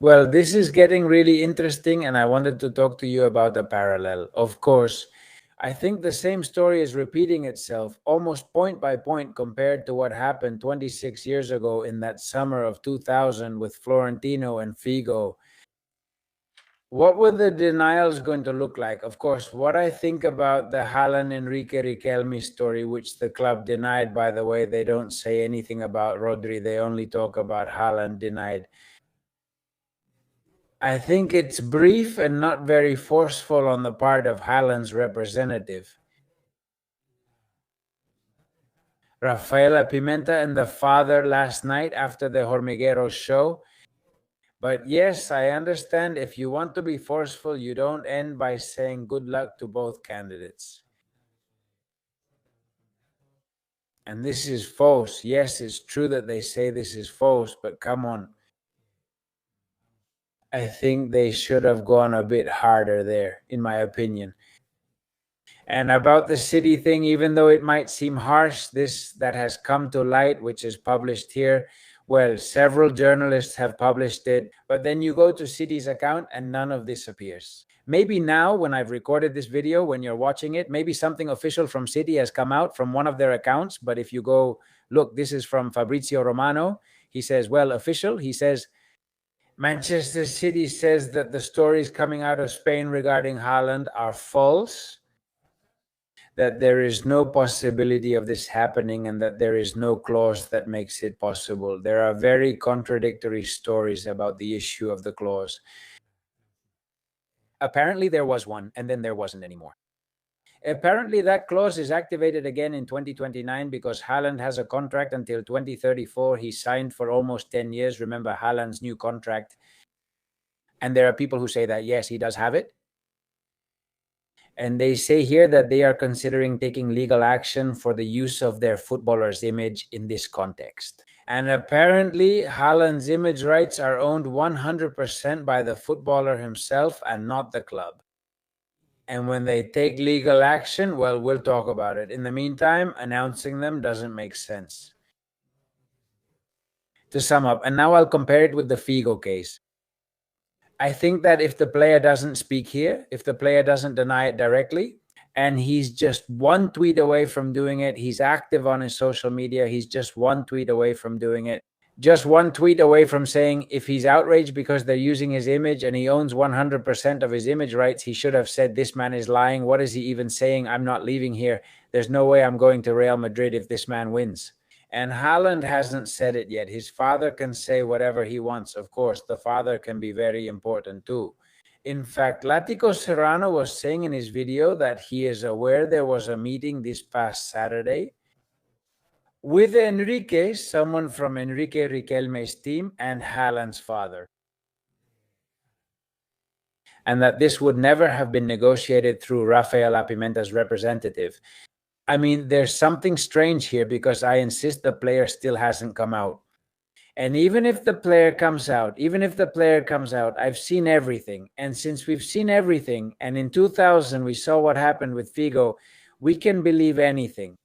Well, this is getting really interesting, and I wanted to talk to you about a parallel. Of course, I think the same story is repeating itself almost point by point compared to what happened 26 years ago in that summer of 2000 with Florentino and Figo. What were the denials going to look like? Of course, what I think about the Haaland Enrique Riquelme story, which the club denied, by the way, they don't say anything about Rodri, they only talk about Haaland denied. I think it's brief and not very forceful on the part of Haaland's representative, Rafaela Pimenta, and the father last night after the Hormigueros show. But yes, I understand if you want to be forceful, you don't end by saying good luck to both candidates. And this is false. Yes, it's true that they say this is false, but come on. I think they should have gone a bit harder there, in my opinion. And about the city thing, even though it might seem harsh, this that has come to light, which is published here, well, several journalists have published it, but then you go to City's account and none of this appears. Maybe now, when I've recorded this video, when you're watching it, maybe something official from City has come out from one of their accounts, but if you go, look, this is from Fabrizio Romano. He says, well, official, he says, Manchester City says that the stories coming out of Spain regarding Haaland are false, that there is no possibility of this happening, and that there is no clause that makes it possible. There are very contradictory stories about the issue of the clause. Apparently there was one, and then there wasn't anymore. Apparently that clause is activated again in 2029 because Haaland has a contract until 2034. He signed for almost 10 years. Remember Haaland's new contract. And there are people who say that, yes, he does have it. And they say here that they are considering taking legal action for the use of their footballer's image in this context. And apparently, Haaland's image rights are owned 100% by the footballer himself and not the club. And when they take legal action, well, we'll talk about it. In the meantime, announcing them doesn't make sense. To sum up, and now I'll compare it with the Figo case. I think that if the player doesn't speak here, if the player doesn't deny it directly, and he's just one tweet away from doing it, he's active on his social media, he's just one tweet away from doing it, just one tweet away from saying if he's outraged because they're using his image and he owns 100% of his image rights, he should have said, this man is lying. What is he even saying? I'm not leaving here. There's no way I'm going to Real Madrid if this man wins. And Haaland hasn't said it yet. His father can say whatever he wants. Of course, the father can be very important too. In fact, Latico Serrano was saying in his video that he is aware there was a meeting this past Saturday with Enrique, someone from Enrique Riquelme's team, and Haaland's father. And that this would never have been negotiated through Rafaela Pimenta's representative. I mean, there's something strange here because I insist the player still hasn't come out. And even if the player comes out, I've seen everything. And since we've seen everything, and in 2000 we saw what happened with Figo, we can believe anything.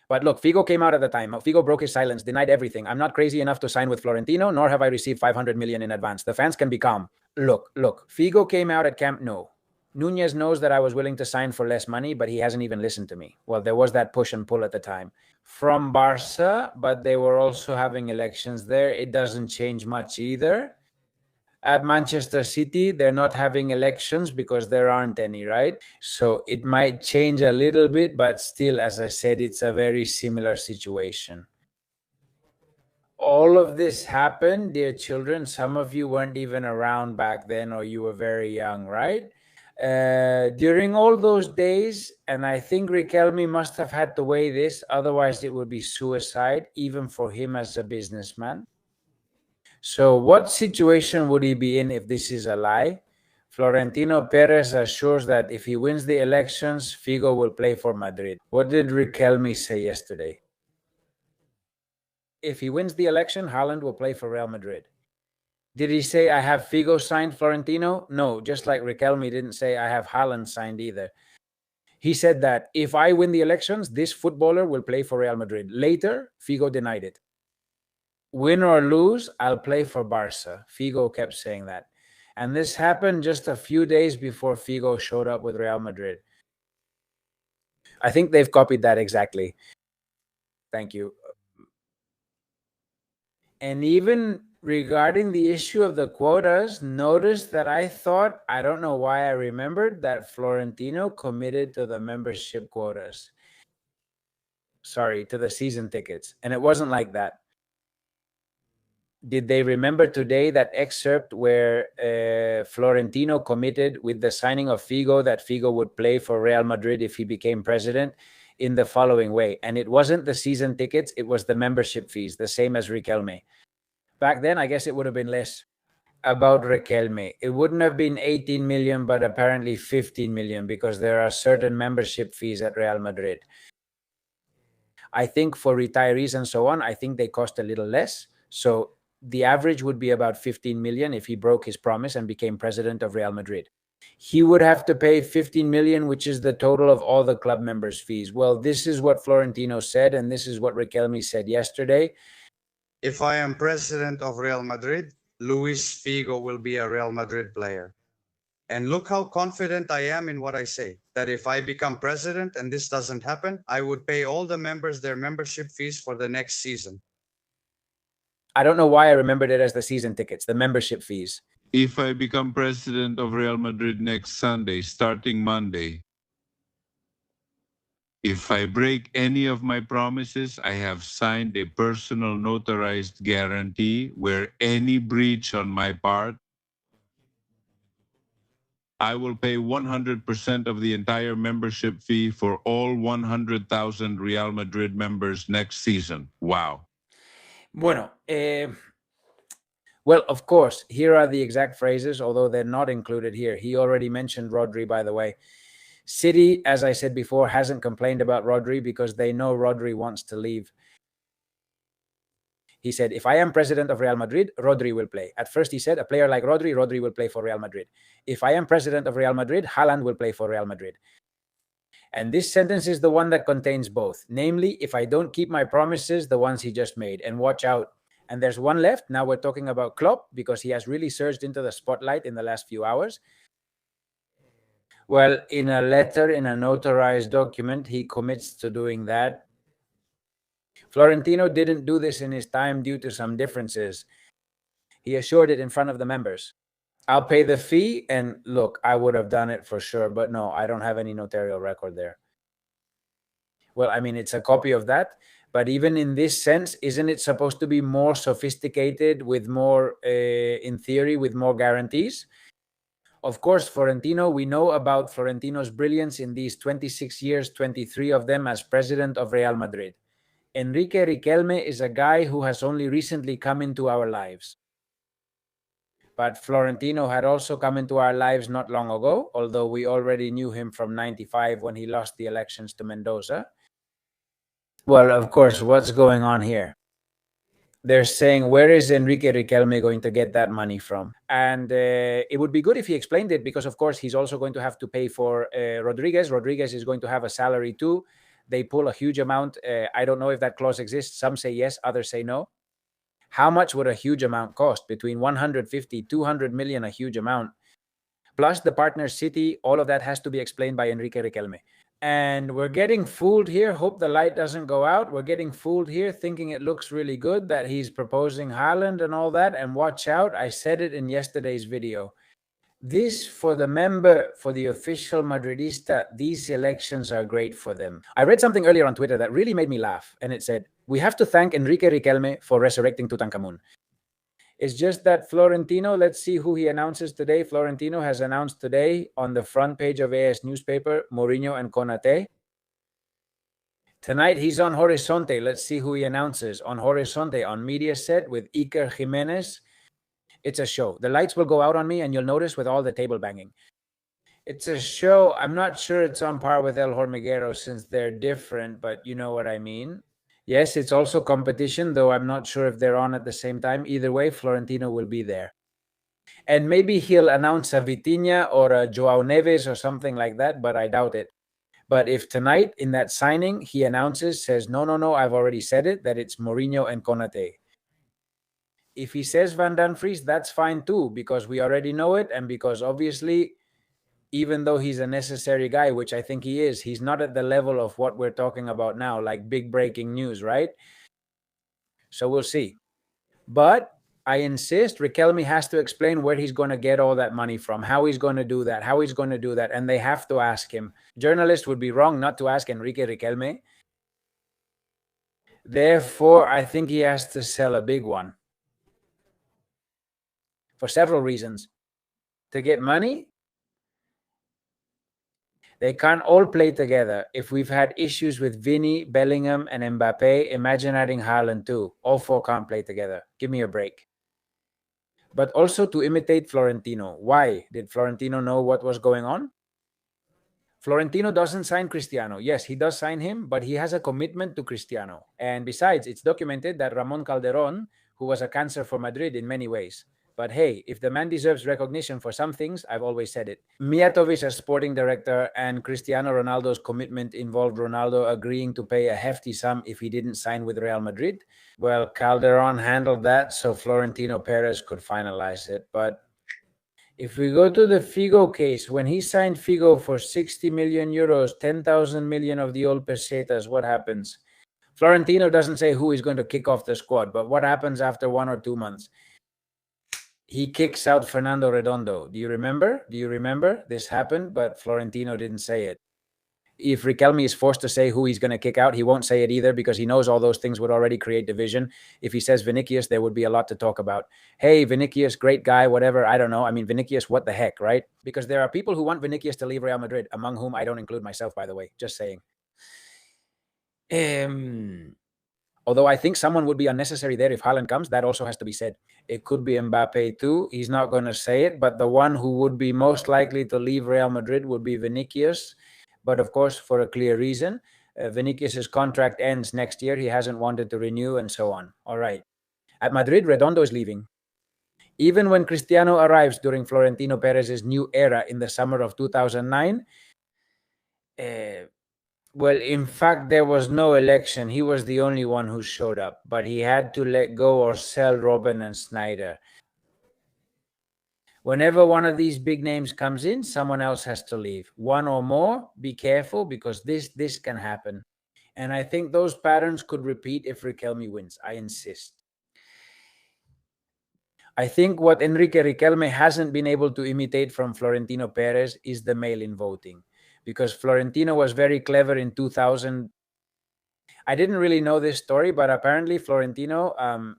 But look, Figo came out at the time. Figo broke his silence, denied everything. I'm not crazy enough to sign with Florentino, nor have I received 500 million in advance. The fans can be calm. Look, Figo came out at Camp Nou. Nunez knows that I was willing to sign for less money, but he hasn't even listened to me. Well, there was that push and pull at the time. From Barca, but they were also having elections there. It doesn't change much either. At Manchester City, they're not having elections because there aren't any, right? So it might change a little bit, but still, as I said, it's a very similar situation. All of this happened, dear children. Some of you weren't even around back then, or you were very young, right? During all those days, and I think Riquelme must have had to weigh this, otherwise it would be suicide, even for him as a businessman. So what situation would he be in if this is a lie? Florentino Perez assures that if he wins the elections, Figo will play for Madrid. What did Riquelme say yesterday? If he wins the election, Haaland will play for Real Madrid. Did he say, I have Figo signed, Florentino? No, just like Riquelme didn't say, I have Haaland signed either. He said that if I win the elections, this footballer will play for Real Madrid. Later, Figo denied it. win or lose, I'll play for Barca. Figo kept saying that. And this happened just a few days before Figo showed up with Real Madrid. I think they've copied that exactly. Thank you. And even regarding the issue of the quotas, notice that I don't know why I remembered that Florentino committed to the membership quotas. Sorry, to the season tickets. And it wasn't like that. Did they remember today that excerpt where Florentino committed with the signing of Figo that Figo would play for Real Madrid if he became president in the following way? And it wasn't the season tickets, it was the membership fees, the same as Riquelme. Back then, I guess it would have been less. About Riquelme, it wouldn't have been 18 million, but apparently 15 million because there are certain membership fees at Real Madrid. I think for retirees and so on, I think they cost a little less. So the average would be about 15 million if he broke his promise and became president of Real Madrid. He would have to pay 15 million, which is the total of all the club members' fees. Well, this is what Florentino said, and this is what Riquelme said yesterday. If I am president of Real Madrid, Luis Figo will be a Real Madrid player. And look how confident I am in what I say, that if I become president and this doesn't happen, I would pay all the members their membership fees for the next season. I don't know why I remembered it as the season tickets, the membership fees. If I become president of Real Madrid next Sunday, starting Monday, if I break any of my promises, I have signed a personal notarized guarantee where any breach on my part, I will pay 100% of the entire membership fee for all 100,000 Real Madrid members next season. Wow. Bueno, well, of course, here are the exact phrases, although they're not included here. He already mentioned Rodri, by the way. City, as I said before, hasn't complained about Rodri because they know Rodri wants to leave. He said, if I am president of Real Madrid, Rodri will play. At first he said, a player like Rodri, Rodri will play for Real Madrid. If I am president of Real Madrid, Haaland will play for Real Madrid. And this sentence is the one that contains both. Namely, if I don't keep my promises, the ones he just made. And watch out. And there's one left. Now we're talking about Klopp because he has really surged into the spotlight in the last few hours. Well, in a letter, in a notarized document, he commits to doing that. Florentino didn't do this in his time due to some differences. He assured it in front of the members. I'll pay the fee, and look, I would have done it for sure, but no, I don't have any notarial record there. Well, I mean, it's a copy of that, but even in this sense, isn't it supposed to be more sophisticated with more, in theory, with more guarantees? Of course, Florentino, we know about Florentino's brilliance in these 26 years, 23 of them as president of Real Madrid. Enrique Riquelme is a guy who has only recently come into our lives. But Florentino had also come into our lives not long ago, although we already knew him from 95 when he lost the elections to Mendoza. Well, of course, what's going on here? They're saying, where is Enrique Riquelme going to get that money from? And it would be good if he explained it because, of course, he's also going to have to pay for Rodriguez. Rodriguez is going to have a salary too. They pull a huge amount. I don't know if that clause exists. Some say yes, others say no. How much would a huge amount cost? Between 150, 200 million, a huge amount. Plus the partner City, all of that has to be explained by Enrique Riquelme. And we're getting fooled here. Hope the light doesn't go out. We're getting fooled here thinking it looks really good that he's proposing Haaland and all that. And watch out, I said it in yesterday's video. This, for the member, for the official Madridista, these elections are great for them. I read something earlier on Twitter that really made me laugh. And it said, we have to thank Enrique Riquelme for resurrecting Tutankhamun. It's just that Florentino, let's see who he announces today. Florentino has announced today on the front page of AS newspaper, Mourinho and Konate. Tonight he's on Horizonte. Let's see who he announces. On Horizonte, on Mediaset with Iker Jimenez. It's a show. The lights will go out on me and you'll notice with all the table banging. It's a show. I'm not sure it's on par with El Hormiguero since they're different, but you know what I mean. Yes, it's also competition, though I'm not sure if they're on at the same time. Either way, Florentino will be there. And maybe he'll announce a Vitinha or a Joao Neves or something like that, but I doubt it. But if tonight in that signing he announces, says, no, I've already said it, that it's Mourinho and Konate. If he says Van Danfries, that's fine too, because we already know it, and because obviously, even though he's a necessary guy, which I think he is, he's not at the level of what we're talking about now, like big breaking news, right? So we'll see. But I insist Riquelme has to explain where he's going to get all that money from, how he's going to do that, and they have to ask him. Journalists would be wrong not to ask Enrique Riquelme. Therefore, I think he has to sell a big one for several reasons. To get money, they can't all play together. If we've had issues with Vini, Bellingham, and Mbappe, imagine adding Haaland too. All four can't play together. Give me a break. But also to imitate Florentino. Why? Did Florentino know what was going on? Florentino doesn't sign Cristiano. Yes, he does sign him, but he has a commitment to Cristiano. And besides, it's documented that Ramon Calderon, who was a cancer for Madrid in many ways. But hey, if the man deserves recognition for some things, I've always said it. Mijatovic as sporting director and Cristiano Ronaldo's commitment involved Ronaldo agreeing to pay a hefty sum if he didn't sign with Real Madrid. Well, Calderon handled that so Florentino Perez could finalize it. But if we go to the Figo case, when he signed Figo for 60 million euros, 10,000 million of the old pesetas, what happens? Florentino doesn't say who is going to kick off the squad, but what happens after 1 or 2 months? He kicks out Fernando Redondo. Do you remember? This happened, but Florentino didn't say it. If Riquelme is forced to say who he's going to kick out, he won't say it either because he knows all those things would already create division. If he says Vinicius, there would be a lot to talk about. Hey, Vinicius, great guy, whatever. I don't know. I mean, Vinicius, what the heck, right? Because there are people who want Vinicius to leave Real Madrid, among whom I don't include myself, by the way. Just saying. Although I think someone would be unnecessary there if Haaland comes, that also has to be said. It could be Mbappe too. He's not going to say it, but the one who would be most likely to leave Real Madrid would be Vinicius. But of course, for a clear reason. Vinicius' contract ends next year. He hasn't wanted to renew and so on. All right. At Madrid, Redondo is leaving. Even when Cristiano arrives during Florentino Perez's new era in the summer of 2009, well, in fact, there was no election. He was the only one who showed up, but he had to let go or sell Robben and Snyder. Whenever one of these big names comes in, someone else has to leave. One or more, be careful because this can happen. And I think those patterns could repeat if Riquelme wins. I insist. I think what Enrique Riquelme hasn't been able to imitate from Florentino Perez is the mail-in voting. Because Florentino was very clever in 2000. I didn't really know this story, but apparently Florentino,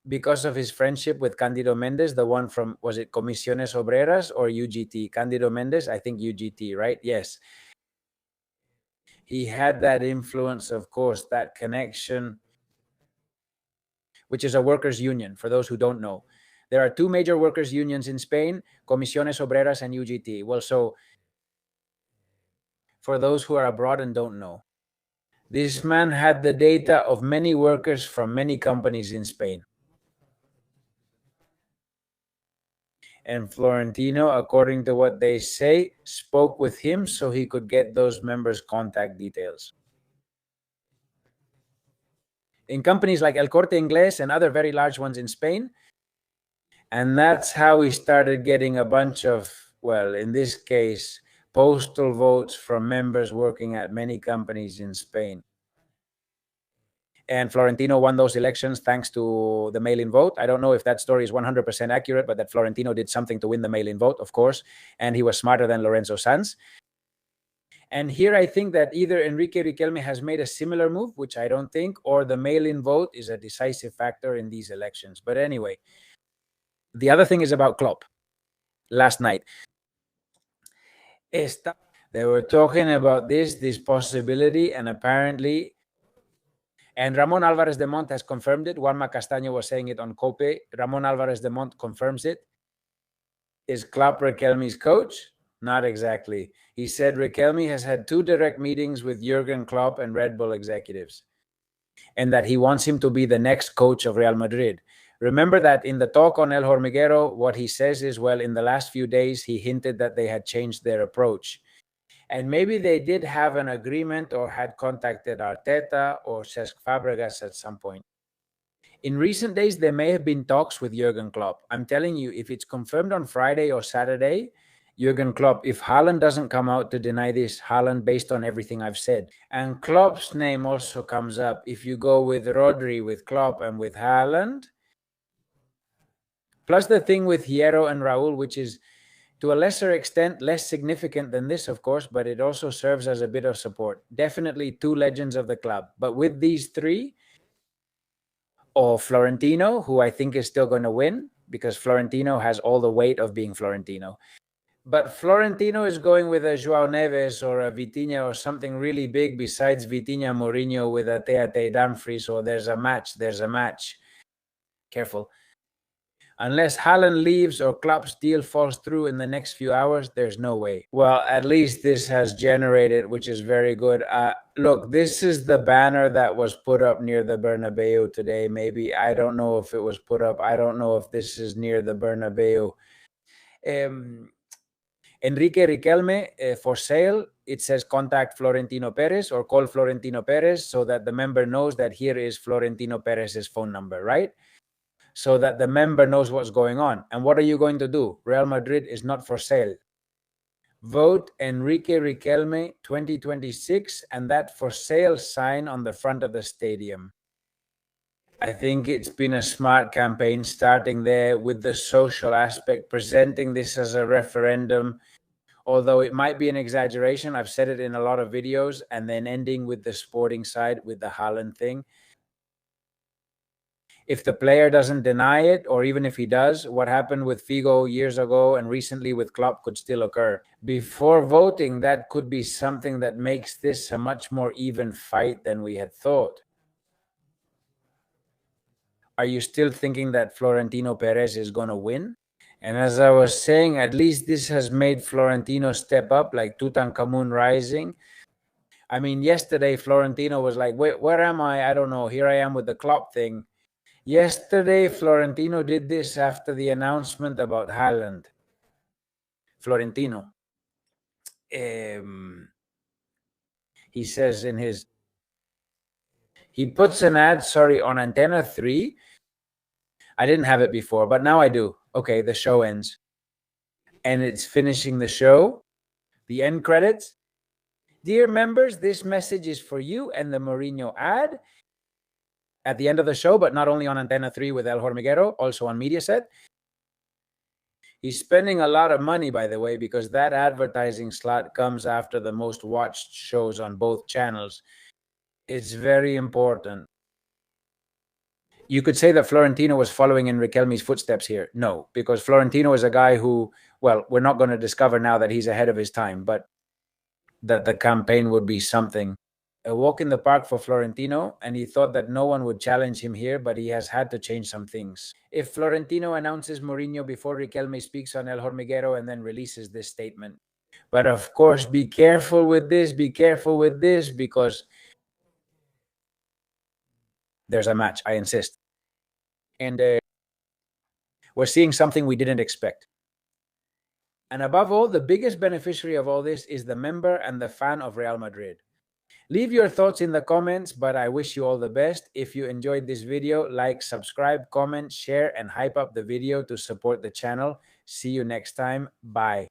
because of his friendship with Cándido Méndez, the one from, was it Comisiones Obreras or UGT? Cándido Méndez, I think UGT, right? Yes. He had that influence, of course, that connection, which is a workers' union, for those who don't know. There are two major workers' unions in Spain, Comisiones Obreras and UGT. Well, so for those who are abroad and don't know, this man had the data of many workers from many companies in Spain. And Florentino, according to what they say, spoke with him so he could get those members' contact details. In companies like El Corte Inglés and other very large ones in Spain. And that's how he started getting a bunch of, well, in this case, postal votes from members working at many companies in Spain. And Florentino won those elections thanks to the mail-in vote. I don't know if that story is 100% accurate, but that Florentino did something to win the mail-in vote, of course, and he was smarter than Lorenzo Sanz. And here I think that either Enrique Riquelme has made a similar move, which I don't think, or the mail-in vote is a decisive factor in these elections. But anyway, the other thing is about Klopp. Last night, they were talking about this possibility, and apparently, and Ramon Alvarez de Mont has confirmed it. Juanma Castaño was saying it on COPE. Ramon Alvarez de Mont confirms it. Is Klopp Riquelme's coach? Not exactly. He said Riquelme has had 2 direct meetings with Jurgen Klopp and Red Bull executives, and that he wants him to be the next coach of Real Madrid. Remember that in the talk on El Hormiguero, what he says is, well, in the last few days, he hinted that they had changed their approach. And maybe they did have an agreement or had contacted Arteta or Cesc Fabregas at some point. In recent days, there may have been talks with Jurgen Klopp. I'm telling you, if it's confirmed on Friday or Saturday, Jurgen Klopp, if Haaland doesn't come out to deny this, Haaland, based on everything I've said. And Klopp's name also comes up. If you go with Rodri, with Klopp, and with Haaland, plus the thing with Hierro and Raul, which is to a lesser extent less significant than this, of course, but it also serves as a bit of support. Definitely two legends of the club. But with these three, or Florentino, who I think is still going to win, because Florentino has all the weight of being Florentino. But Florentino is going with a João Neves or a Vitinha or something really big besides Vitinha Mourinho with a Teate Dumfries, or there's a match. Careful. Unless Haaland leaves or Klopp's deal falls through in the next few hours, there's no way. Well, at least this has generated, which is very good. Look, this is the banner that was put up near the Bernabeu today. Maybe, I don't know if it was put up. I don't know if this is near the Bernabeu. Enrique Riquelme for sale. It says contact Florentino Perez or call Florentino Perez, so that the member knows that here is Florentino Perez's phone number, right? So that the member knows what's going on. And what are you going to do? Real Madrid is not for sale. Vote Enrique Riquelme 2026 and that for sale sign on the front of the stadium. I think it's been a smart campaign, starting there with the social aspect, presenting this as a referendum, although it might be an exaggeration. I've said it in a lot of videos, and then ending with the sporting side with the Haaland thing. If the player doesn't deny it, or even if he does, what happened with Figo years ago and recently with Klopp could still occur. Before voting, that could be something that makes this a much more even fight than we had thought. Are you still thinking that Florentino Perez is going to win? And as I was saying, at least this has made Florentino step up like Tutankhamun rising. I mean, yesterday Florentino was like, wait, where am I? I don't know. Here I am with the Klopp thing. Yesterday, Florentino did this after the announcement about Haaland. Florentino. He says in his... He puts an ad, on Antenna 3. I didn't have it before, but now I do. Okay, the show ends. And it's finishing the show. The end credits. Dear members, this message is for you and the Mourinho ad. At the end of the show, but not only on Antenna 3 with El Hormiguero, also on Mediaset. He's spending a lot of money, by the way, because that advertising slot comes after the most watched shows on both channels. It's very important. You could say that Florentino was following in Riquelme's footsteps here. No, because Florentino is a guy who, well, we're not going to discover now that he's ahead of his time, but that the campaign would be something. A walk in the park for Florentino, and he thought that no one would challenge him here, but he has had to change some things. If Florentino announces Mourinho before Riquelme speaks on El Hormiguero and then releases this statement. But of course, be careful with this, because there's a match, I insist. And we're seeing something we didn't expect. And above all, the biggest beneficiary of all this is the member and the fan of Real Madrid. Leave your thoughts in the comments, but I wish you all the best. If you enjoyed this video, like, subscribe, comment, share, and hype up the video to support the channel. See you next time. Bye.